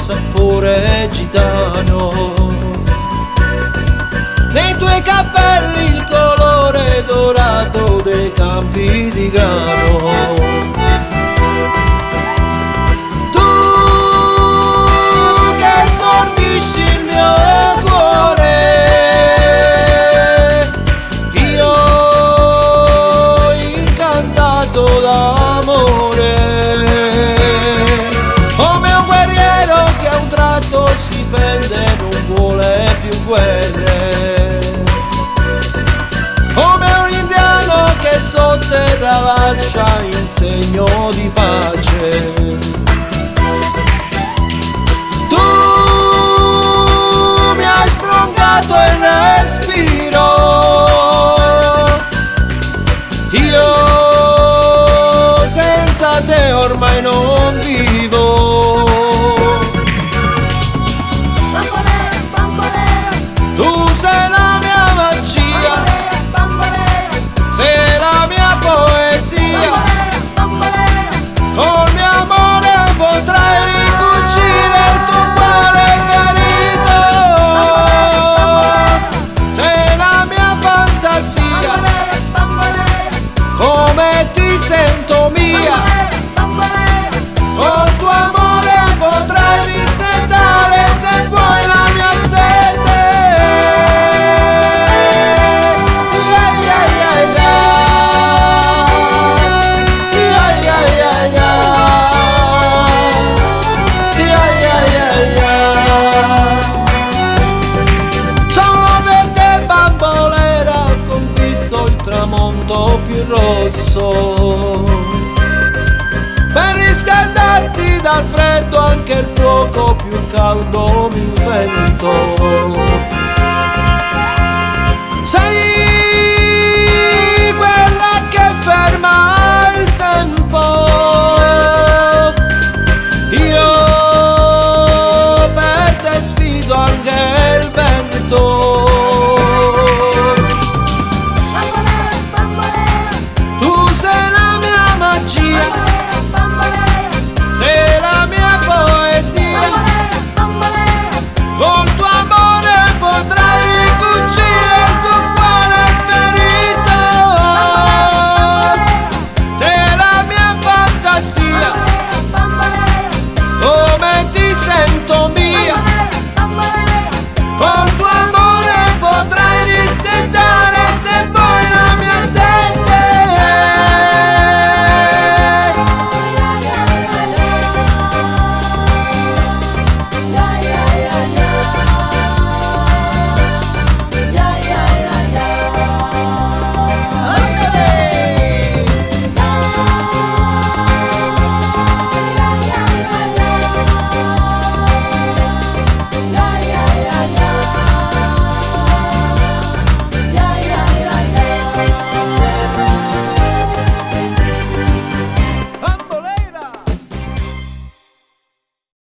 sapore gitano. Nei tuoi capelli il colore dorato dei campi di grano. Tu che stordisci il mio cuore, io incantato d'amore, come un guerriero che a un tratto si pende e non vuole più guerre, come un indiano che sotterra lascia in segno di pace. Tu mi hai stroncato il respiro, io senza te ormai non vivo. Tu sei la mia magia, sei la mia poesia, col mio amore potrai ricucire il tuo cuore ferito. Sei la mia fantasia, come ti sento mia, col tuo amore potrai dissetare se vuoi la mia sete. Tramonto più rosso, per riscaldarti dal freddo anche il fuoco più caldo mi invento.